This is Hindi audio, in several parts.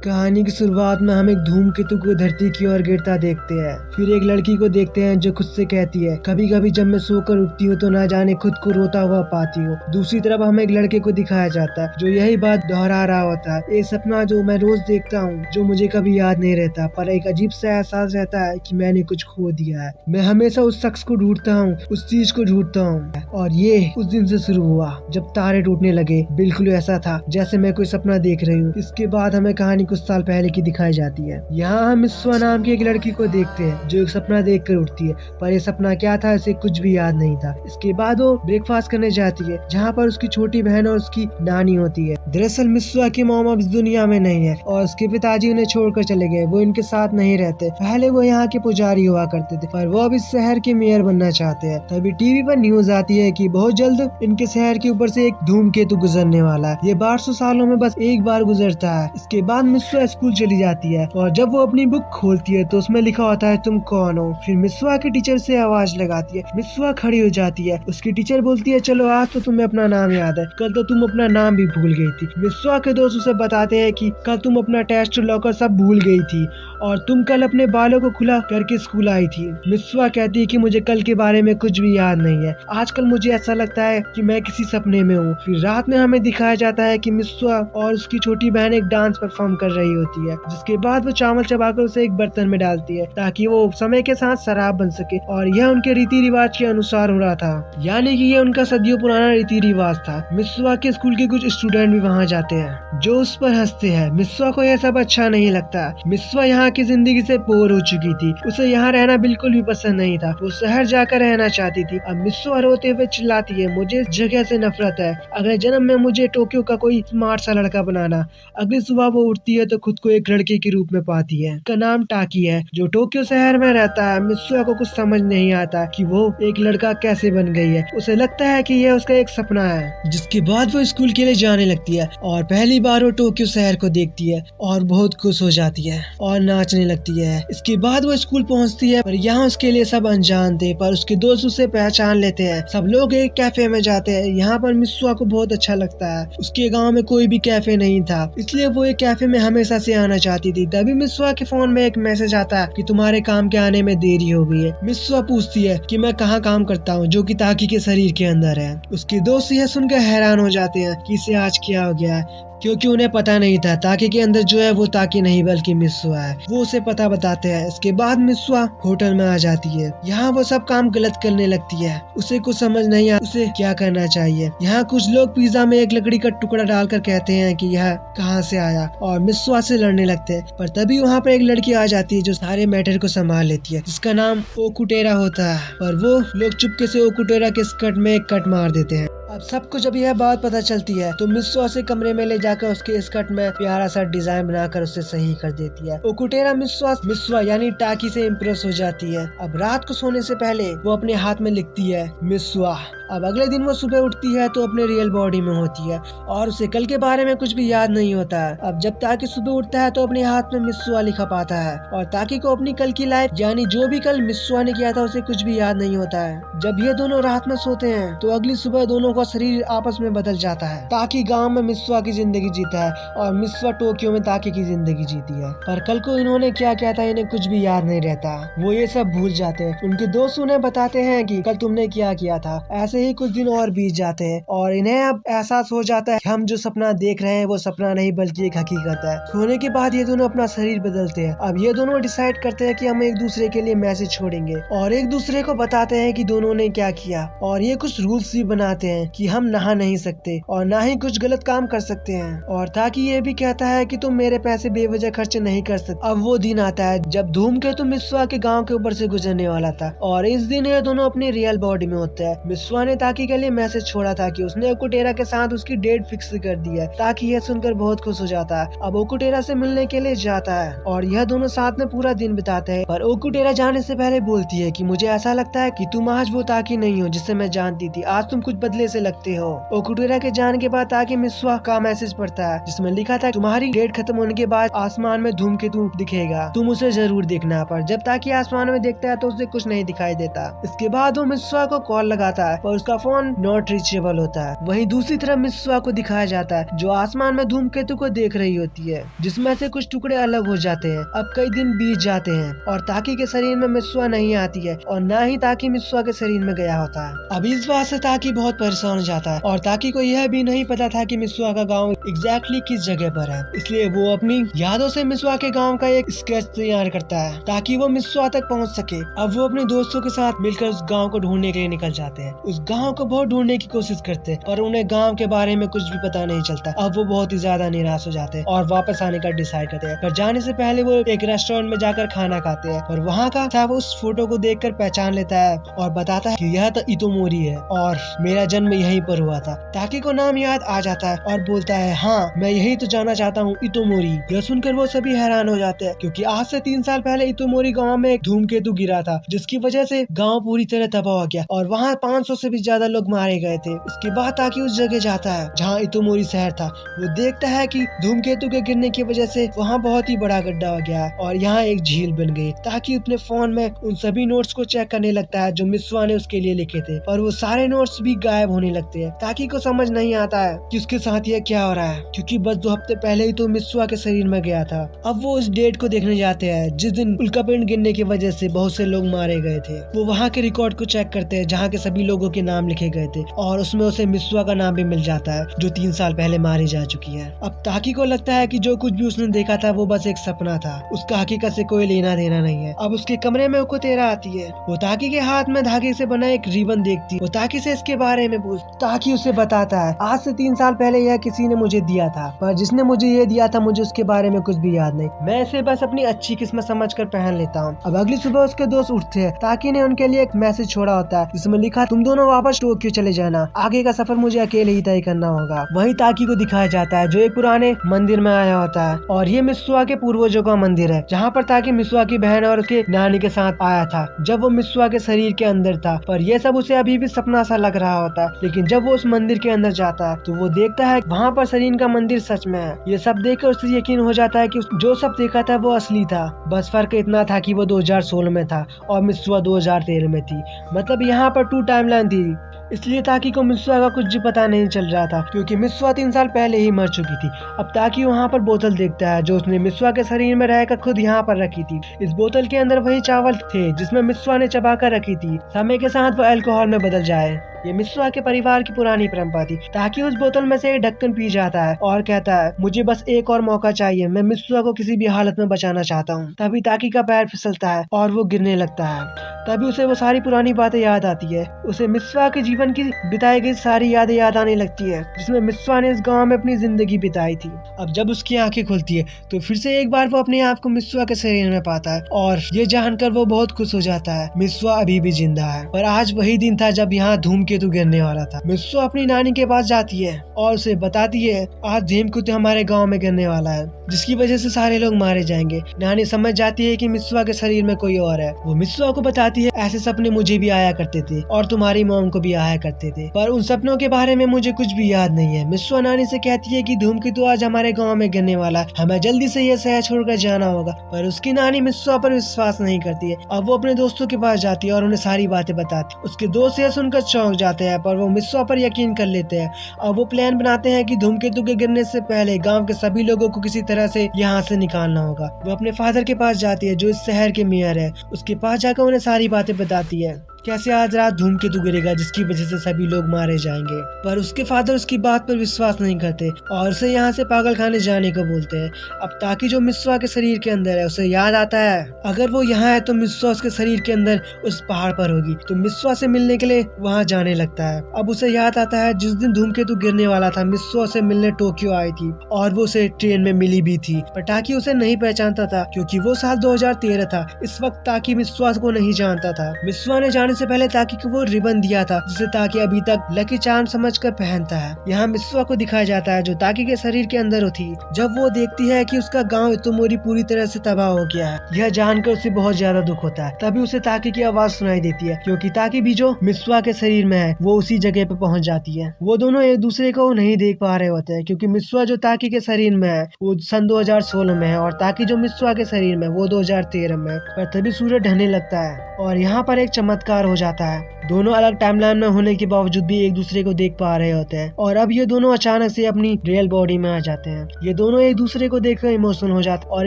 कहानी की शुरुआत में हम एक धूमकेतु को धरती की ओर गिरता देखते हैं। फिर एक लड़की को देखते हैं जो खुद से कहती है, कभी कभी जब मैं सोकर उठती हूँ तो ना जाने खुद को रोता हुआ पाती हूँ। दूसरी तरफ हमें एक लड़के को दिखाया जाता है जो यही बात दोहरा रहा होता है। ये सपना जो मैं रोज देखता हूँ, जो मुझे कभी याद नहीं रहता, पर एक अजीब सा एहसास रहता है कि मैंने कुछ खो दिया है। मैं हमेशा उस शख्स को ढूंढता हूँ, उस चीज को ढूंढता हूँ, और ये उस दिन से शुरू हुआ जब तारे टूटने लगे। बिल्कुल ऐसा था जैसे मैं कोई सपना देख रही हूँ। इसके बाद हमें कहानी कुछ साल पहले की दिखाई जाती है। यहाँ हम मिस्वा नाम की एक लड़की को देखते हैं जो एक सपना देख कर उठती है, पर ये सपना क्या था इसे कुछ भी याद नहीं था। इसके बाद वो ब्रेकफास्ट करने जाती है जहाँ पर उसकी छोटी बहन और उसकी नानी होती है। दरअसल मिस्वा की मॉम अब इस दुनिया में नहीं है और उसके पिताजी उन्हें छोड़कर चले गए। वो इनके साथ नहीं रहते। पहले वो यहाँ के पुजारी हुआ करते थे, पर वो अब इस शहर के मेयर बनना चाहते हैं। तभी टीवी पर न्यूज आती है कि बहुत जल्द इनके शहर के ऊपर से एक धूमकेतु गुजरने वाला है। ये 1200 सालों में बस एक बार गुजरता है। इसके बाद मिस्वा स्कूल चली जाती है और जब वो अपनी बुक खोलती है तो उसमें लिखा होता है तुम कौन हो। फिर मिस्वा की टीचर से आवाज लगाती है। मिस्वा खड़ी हो जाती है। उसकी टीचर बोलती है, चलो आज तो तुम्हें अपना नाम याद है, कल तो तुम अपना नाम भी भूल गई थी। मिस्वा के दोस्त उसे बताते हैं कि कल तुम अपना टेस्ट लॉकर सब भूल गई थी और तुम कल अपने बालों को खुला करके स्कूल आई थी। मिस्वा कहती है कि मुझे कल के बारे में कुछ भी याद नहीं है। आजकल मुझे ऐसा लगता है कि मैं किसी सपने में हूँ। फिर रात में हमें दिखाया जाता है कि मिस्वा और उसकी छोटी बहन एक डांस परफॉर्म कर रही होती है, जिसके बाद वो चावल चबाकर उसे एक बर्तन में डालती है ताकि वो समय के साथ शराब बन सके। और यह उनके रीति रिवाज के अनुसार हो रहा था, यानी कि ये उनका सदियों पुराना रीति रिवाज था। मिस्वा के स्कूल के कुछ स्टूडेंट भी वहाँ जाते हैं जो उस पर हंसते हैं। मिस्वा को यह सब अच्छा नहीं लगता। मिस्वा यहाँ की जिंदगी से बोर हो चुकी थी। उसे यहाँ रहना बिल्कुल भी पसंद नहीं था। वो शहर जाकर रहना चाहती थी। अब मिस्वा रोते हुए चिल्लाती है, मुझे इस जगह से नफरत है। अगले जन्म में मुझे टोक्यो का कोई स्मार्ट सा लड़का बनाना। अगली सुबह वो उठती है तो खुद को एक लड़के के रूप में पाती है। उसका नाम टाकी है जो टोक्यो शहर में रहता है। मिस्वा को कुछ समझ नहीं आता कि वो एक लड़का कैसे बन गई है। उसे लगता है कि यह उसका एक सपना है। जिसके बाद वो स्कूल के लिए जाने लगती है और पहली बार वो टोक्यो शहर को देखती है और बहुत खुश हो जाती है और नाचने लगती है। इसके बाद वो स्कूल पहुंचती है, पर यहाँ उसके लिए सब अनजान थे, पर उसके दोस्त उसे पहचान लेते हैं। सब लोग एक कैफे में जाते हैं। यहाँ पर मिस्वा को बहुत अच्छा लगता है। उसके गाँव में कोई भी कैफे नहीं था, इसलिए वो एक कैफे में हमेशा से आना चाहती थी। तभी मिस्वा के फोन में एक मैसेज आता है कि तुम्हारे काम के आने में देरी हो गई है। मिस्वा पूछती है कि मैं कहाँ काम करता हूँ, जो कि ताकी के शरीर के अंदर है। उसके दोस्त यह सुनकर हैरान हो जाते हैं कि इसे आज क्या हो गया है, क्योंकि उन्हें पता नहीं था ताकी के अंदर जो है वो ताकी नहीं बल्कि मिस्वा है। वो उसे पता बताते हैं। इसके बाद मिस्वा होटल में आ जाती है। यहाँ वो सब काम गलत करने लगती है। उसे कुछ समझ नहीं आता उसे क्या करना चाहिए। यहाँ कुछ लोग पिज्जा में एक लकड़ी का टुकड़ा डालकर कहते हैं कि यह कहाँ से आया और मिस्वा से लड़ने लगते हैं। पर तभी वहाँ पर एक लड़की आ जाती है जो सारे मैटर को संभाल लेती है, जिसका नाम ओकुटेरा होता है। पर वो लोग चुपके से ओकुटेरा के स्कर्ट में एक कट मार देते हैं। अब सबको जब यह बात पता चलती है तो मिस्वा से कमरे में ले जाकर उसके स्कर्ट में प्यारा सा डिजाइन बनाकर उसे सही कर देती है। ओकुटेरा मिस्वा यानी टाकी से इम्प्रेस हो जाती है। अब रात को सोने से पहले वो अपने हाथ में लिखती है मिस्वा। अब अगले दिन वो सुबह उठती है तो अपने रियल बॉडी में होती है और उसे कल के बारे में कुछ भी याद नहीं होता है। अब जब ताकी सुबह उठता है तो अपने हाथ में मिस्वा लिखा पाता है और ताकी को अपनी कल की लाइफ यानी जो भी कल मिस्वा ने किया था उसे कुछ भी याद नहीं होता है। जब ये दोनों रात में सोते हैं तो अगली सुबह दोनों का शरीर आपस में बदल जाता है। ताकी गांव में मिस्वा की जिंदगी जीता है और मिस्वा टोक्यो में ताकी की जिंदगी जीती है। पर कल को इन्होंने क्या किया था इन्हें कुछ भी याद नहीं रहता। वो ये सब भूल जाते हैं। उनके दोस्त उन्हें बताते हैं कि कल तुमने क्या किया था। ऐसे ही कुछ दिन और बीत जाते हैं और इन्हें अब एहसास हो जाता है कि हम जो सपना देख रहे हैं वो सपना नहीं बल्कि एक हकीकत है। सोने के बाद ये दोनों अपना शरीर बदलते हैं। अब ये दोनों डिसाइड करते हैं कि हम एक दूसरे के लिए मैसेज छोड़ेंगे और एक दूसरे को बताते हैं कि दोनों ने क्या किया। और ये कुछ रूल्स भी बनाते हैं कि हम नहा नहीं सकते और ना ही कुछ गलत काम कर सकते हैं। और ताकि ये भी कहता है कि तुम मेरे पैसे बेवजह खर्च नहीं कर सकते। अब वो दिन आता है जब धूमकेतु मिस्वा के गांव के ऊपर से गुजरने वाला था और इस दिन ये दोनों अपनी रियल बॉडी में होते हैं। मिस्वा ने ताकी के लिए मैसेज छोड़ा था कि उसने ओकुटेरा के साथ उसकी डेट फिक्स कर दी है। ताकि यह सुनकर बहुत खुश हो जाता है। अब ओकुटेरा से मिलने के लिए जाता है और यह दोनों साथ में पूरा दिन बिताते हैं। पर ओकुटेरा जाने से पहले बोलती है कि मुझे ऐसा लगता है कि तुम आज वो ताकी नहीं हो जिससे मैं जानती थी। आज तुम कुछ बदले से लगते हो। ओकुटेरा के जाने के बाद ताकि मिस्वा का मैसेज पढ़ता है जिसमें लिखा था तुम्हारी डेट खत्म होने के बाद आसमान में धूमकेतु दिखेगा, तुम उसे जरूर देखना। पर जब ताकि आसमान में देखता है तो उसे कुछ नहीं दिखाई देता। इसके बाद वो मिस्वा को कॉल लगाता है पर उसका फोन नॉट रीचेबल होता है। वहीं दूसरी तरफ मिस्वा को दिखाया जाता है जो आसमान में धूमकेतु को देख रही होती है जिसमें से कुछ टुकड़े अलग हो जाते हैं। अब कई दिन बीत जाते हैं और ताकि के शरीर में मिस्वा नहीं आती है और न ही ताकि मिस्वा के शरीर में गया होता है। अब इस बात से ताकि बहुत परेशान हो जाता है और ताकि को यह भी नहीं पता था कि मिस्वा का गांव एग्जैक्टली किस जगह पर है, इसलिए वो अपनी यादों से मिस्वा के गांव का एक स्केच तैयार करता है ताकि वो मिस्वा तक पहुंच सके। अब वो अपने दोस्तों के साथ मिलकर उस गांव को ढूंढने के लिए निकल जाते हैं। उस गांव को बहुत ढूंढने की कोशिश करते हैं पर उन्हें गांव के बारे में कुछ भी पता नहीं चलता। अब वो बहुत ही ज्यादा निराश हो जाते हैं और वापस आने का डिसाइड करते हैं। पर जाने से पहले वो एक रेस्टोरेंट में जाकर खाना खाते हैं और वहाँ का था वो उस फोटो को देखकर पहचान लेता है और बताता है कि यह तो इतोमोरी है और मेरा जन्म यहीं पर हुआ था। ताकि को नाम याद आ जाता है और बोलता है हाँ मैं यही तो जाना चाहता हूँ, इतोमोरी। यह सुनकर वो सभी हैरान हो जाते हैं क्योंकि आज से 3 साल पहले इतोमोरी गांव में एक धूमकेतु गिरा था जिसकी वजह से गांव पूरी तरह तबाह हो गया और वहाँ 500 से भी ज्यादा लोग मारे गए थे। इसके बाद ताकि उस जगह जाता है जहाँ इतोमोरी शहर था। वो देखता है कि धूमकेतु के गिरने की वजह से वहाँ बहुत ही बड़ा गड्ढा हो गया और यहाँ एक झील बन गई। ताकि अपने फोन में उन सभी नोट्स को चेक करने लगता है जो मिस्वा ने उसके लिए लिखे थे और वो सारे नोट्स भी गायब होने लगते हैं। ताकि को समझ नहीं आता है कि उसके साथ ये क्या हो रहा है क्योंकि बस 2 हफ्ते पहले ही तो मिस्वा के शरीर में गया था। अब वो उस डेट को देखने जाते हैं जिस दिन उल्कापिंड गिरने की वजह से बहुत से लोग मारे गए थे। वो वहाँ के रिकॉर्ड को चेक करते हैं जहाँ के सभी लोगों के नाम लिखे गए थे और उसमें उसे मिस्वा का नाम भी मिल जाता है जो 3 साल पहले मारी जा चुकी है। अब ताकि को लगता है कि जो कुछ भी उसने देखा था वो बस एक सपना था, उसका हकीकत से कोई लेना देना नहीं है। अब उसके कमरे में ओकुटेरा आती है। वो ताकि के हाथ में धागे से बना एक रिबन देखती है। वो ताकि से इसके बारे में पूछ ताकि उसे बताता है आज से 3 साल पहले यह किसी ने मुझे दिया था पर जिसने मुझे ये दिया था मुझे उसके बारे में कुछ भी याद नहीं, मैं इसे बस अपनी अच्छी किस्मत समझकर पहन लेता हूँ। अब अगली सुबह उसके दोस्त उठते हैं। ताकि ने उनके लिए एक मैसेज छोड़ा होता है जिसमें लिखा तुम दोनों वापस टोक्यो चले जाना, आगे का सफर मुझे अकेले ही तय करना होगा। वही ताकि को दिखाया जाता है जो एक पुराने मंदिर में आया होता है और ये मिस्वा के पूर्वजों का मंदिर है जहाँ पर ताकि मिस्वा की बहन और उसके नानी के साथ आया था जब वो मिस्वा के शरीर के अंदर था। पर यह सब उसे अभी भी सपना सा लग रहा होता है। लेकिन जब वो उस मंदिर के अंदर जाता है तो वो देखता है वहाँ पर शरीर का मंदिर सच में है। ये सब देखकर उसे यकीन हो जाता है कि जो सब देखा था वो असली था, बस फर्क इतना था कि वो 2016 में था और मिस्वा 2013 में थी। मतलब यहाँ पर 2 टाइमलाइन थी। इसलिए ताकि को मिस्वा का कुछ भी पता नहीं चल रहा था क्योंकि मिस्वा 3 साल पहले ही मर चुकी थी। अब ताकि वहाँ पर बोतल देखता है जो उसने मिस्वा के शरीर में रहकर खुद यहाँ पर रखी थी। इस बोतल के अंदर वही चावल थे जिसमें मिस्वा ने चबा कर रखी थी। समय के साथ वो अल्कोहल में बदल जाए। ये मिस्वा के परिवार की पुरानी परंपरा थी। ताकि उस बोतल में से एक ढक्कन पी जाता है और कहता है मुझे बस एक और मौका चाहिए, मैं मिस्वा को किसी भी हालत में बचाना चाहता हूँ। तभी ताकि का पैर फिसलता है और वो गिरने लगता है। तभी उसे वो सारी पुरानी बातें याद आती है। उसे मिस्वा के जीवन की बिताई गई सारी यादें याद आने लगती है जिसमें मिस्वा ने इस गांव में अपनी जिंदगी बिताई थी। अब जब उसकी आंखें खुलती है तो फिर से एक बार वो अपने आप को मिस्वा के शरीर में पाता है और ये जानकर वो बहुत खुश हो जाता है मिस्वा अभी भी जिंदा है। पर आज वही दिन था जब यहाँ धूमकेतु गिरने वाला था। मिस्वा अपनी नानी के पास जाती है और उसे बताती है आज धूमकेतु हमारे गाँव में गिरने वाला है जिसकी वजह से सारे लोग मारे जाएंगे। नानी समझ जाती है कि मिस्वा के शरीर में कोई और है। वो मिस्वा को बताती है ऐसे सपने मुझे भी आया करते थे और तुम्हारी मॉम को भी आया करते थे पर उन सपनों के बारे में मुझे कुछ भी याद नहीं है। मिस्वा नानी से कहती है कि धूमकेतु आज हमारे गांव में गिरने वाला है, हमें जल्दी से यह शहर छोड़कर जाना होगा। पर उसकी नानी मिस्वा पर विश्वास नहीं करती है। अब वो अपने दोस्तों के पास जाती है और उन्हें सारी बातें बताती है। उसके दोस्त यह सुनकर चौंक जाते हैं पर वो मिस्वा पर यकीन कर लेते हैं और वो प्लान बनाते हैं कि धूमकेतु के गिरने से पहले गाँव के सभी लोगों को किसी तरह से यहाँ से निकालना होगा। वो अपने फादर के पास जाती है जो इस शहर के मेयर है। उसके पास जाकर उन्हें सारी बातें बताती है कैसे आज रात धूमकेतु गिरेगा जिसकी वजह से सभी लोग मारे जाएंगे। पर उसके फादर उसकी बात पर विश्वास नहीं करते और उसे यहाँ से पागल खाने जाने को बोलते हैं। अब ताकि जो मिस्वा के शरीर के अंदर है उसे याद आता है अगर वो यहाँ है तो मिस्वा उसके शरीर के अंदर उस पहाड़ पर होगी। तो मिस्वा से मिलने के लिए वहाँ जाने लगता है। अब उसे याद आता है जिस दिन धूमकेतु गिरने वाला था मिस्वा से मिलने टोक्यो आई थी और वो उसे ट्रेन में मिली भी थी। पर ताकि उसे नहीं पहचानता था क्योंकि वो साल 2013 था। इस वक्त ताकि मिस्वा को नहीं जानता था। मिस्वा ने जाने जाने से पहले ताकि को वो रिबन दिया था जिसे ताकि अभी तक लकी चार्म समझकर पहनता है। यहाँ मिस्वा को दिखाया जाता है जो ताकि के शरीर के अंदर थी। जब वो देखती है कि उसका गांव इतोमोरी पूरी तरह से तबाह हो गया है, यह जानकर उसे बहुत ज्यादा दुख होता है। तभी उसे ताकि की आवाज सुनाई देती है क्योंकि ताकि भी जो मिस्वा के शरीर में है वो उसी जगह पे पहुंच जाती है। वो दोनों एक दूसरे को नहीं देख पा रहे होते हैं क्योंकि मिस्वा जो ताकि के शरीर में है वो सन 2016 में है और ताकि जो मिस्वा के शरीर में वो 2013 में है। पर तभी सूरज ढलने लगता है और यहाँ पर एक चमत्कार हो जाता है। दोनों अलग टाइमलाइन में होने के बावजूद भी एक दूसरे को देख पा रहे होते हैं और अब ये दोनों अचानक से अपनी रियल बॉडी में आ जाते हैं। ये दोनों एक दूसरे को देखकर इमोशनल हो जाते हैं और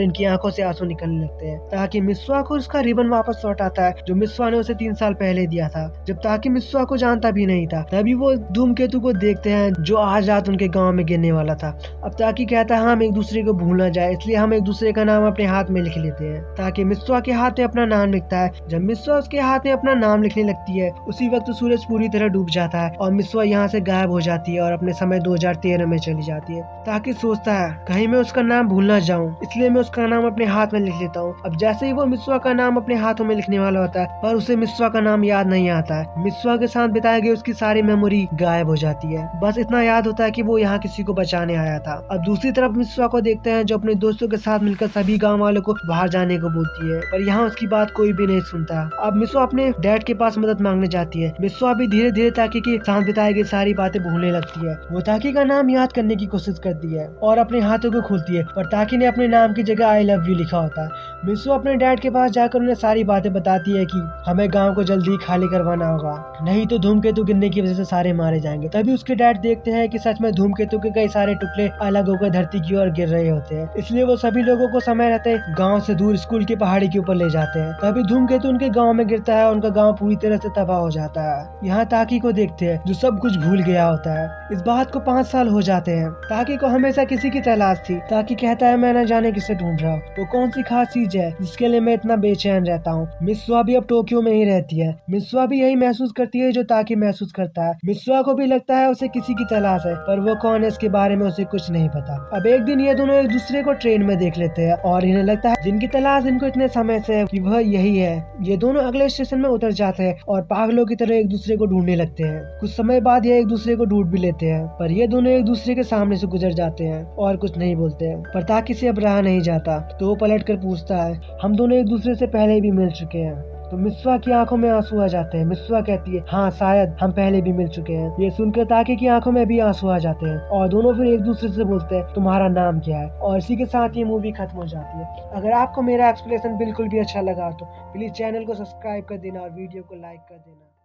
इनकी आंखों से आंसू निकलने लगते हैं। ताकि मिस्वा को उसका रिबन वापस लौटाता है जो मिस्वा ने उसे 3 साल पहले दिया था, जब ताकि मिस्वा को जानता भी नहीं था। तभी वो धूमकेतु को देखते हैं जो आज रात उनके गाँव में गिरने वाला था। अब ताकि कहता है हम एक दूसरे को भूल न जाए, इसलिए हम एक दूसरे का नाम अपने हाथ में लिख लेते हैं। ताकि मिस्वा के हाथ में अपना नाम लिखता है। जब मिस्वा उसके हाथ में अपना नाम लिखने लगती है उसी वक्त सूरज पूरी तरह डूब जाता है और मिस्वा यहाँ से गायब हो जाती है और अपने समय 2013 में चली जाती है। ताकि सोचता है कहीं मैं उसका नाम भूल ना जाऊं, इसलिए मैं उसका नाम अपने हाथ में लिख लेता हूँ। अब जैसे ही वो मिस्वा का नाम अपने हाथों में लिखने वाला होता है पर उसे मिस्वा का नाम याद नहीं आता है। मिस्वा के साथ बिताई गई उसकी सारी मेमोरी गायब हो जाती है। बस इतना याद होता है कि वो यहाँ किसी को बचाने आया था। अब दूसरी तरफ मिस्वा को देखते हैं जो अपने दोस्तों के साथ मिलकर सभी गाँव वालों को बाहर जाने को बोलती है, पर यहाँ उसकी बात कोई भी नहीं सुनता। अब मिस्वा अपने डैड के पास मदद मांगने जाती है। मिस्वा भी धीरे धीरे ताकि के साथ बिताई गई सारी बातें भूलने लगती है। वो ताकि का नाम याद करने की कोशिश करती है और अपने हाथों को खोलती है, पर ताकि ने अपने नाम की जगह आई लव यू लिखा होता है। मिस्वा अपने डैड के पास जाकर उन्हें सारी बातें बताती है कि हमें गांव को जल्दी खाली करवाना होगा, नहीं तो धूमकेतु गिरने की वजह से सारे मारे जाएंगे। तभी उसके डैड देखते हैं कि सच में धूमकेतु के कई सारे टुकड़े अलग होकर धरती की ओर गिर रहे होते हैं, इसलिए वो सभी लोगों को समय रहते गाँव से दूर स्कूल की पहाड़ी के ऊपर ले जाते हैं। तभी धूमकेतु उनके गाँव में गिरता है और उनका गाँव पूरी तरह से तबाह हो जाता है। यहाँ ताकि को देखते हैं जो सब कुछ भूल गया होता है। इस बात को 5 साल हो जाते हैं। ताकि को हमेशा किसी की तलाश थी। ताकि कहता है मैं न जाने किसे ढूंढ रहा हूँ, वो कौन सी खास चीज है जिसके लिए मैं इतना बेचैन रहता हूँ। मिस्वा भी अब टोक्यो में ही रहती है। मिस्वा भी यही महसूस करती है जो ताकि महसूस करता है। मिस्वा को भी लगता है उसे किसी की तलाश है, पर वो कौन है इसके बारे में उसे कुछ नहीं पता। अब एक दिन ये दोनों एक दूसरे को ट्रेन में देख लेते हैं और इन्हें लगता है जिनकी तलाश इनको इतने समय से है कि वह यही है। ये दोनों अगले स्टेशन में उतर जाते हैं और पागलों की तरह एक दूसरे को ढूंढने लगते हैं। कुछ समय बाद ये एक दूसरे को ढूंढ भी लेते हैं, पर ये दोनों एक दूसरे के सामने से गुजर जाते हैं और कुछ नहीं बोलते हैं। पर ताकि से अब रहा नहीं जाता तो वो पलट कर पूछता है हम दोनों एक दूसरे से पहले भी मिल चुके हैं। तो मिस्वा की आंखों में आंसू आ जाते हैं। मिस्वा कहती है हाँ शायद हम पहले भी मिल चुके हैं। ये सुनकर ताकि की आंखों में भी आंसू आ जाते हैं और दोनों फिर एक दूसरे से बोलते हैं तुम्हारा नाम क्या है, और इसी के साथ ये मूवी खत्म हो जाती है। अगर आपको मेरा एक्सप्लेनेशन बिल्कुल भी अच्छा लगा तो प्लीज चैनल को सब्सक्राइब कर देना और वीडियो को लाइक कर देना।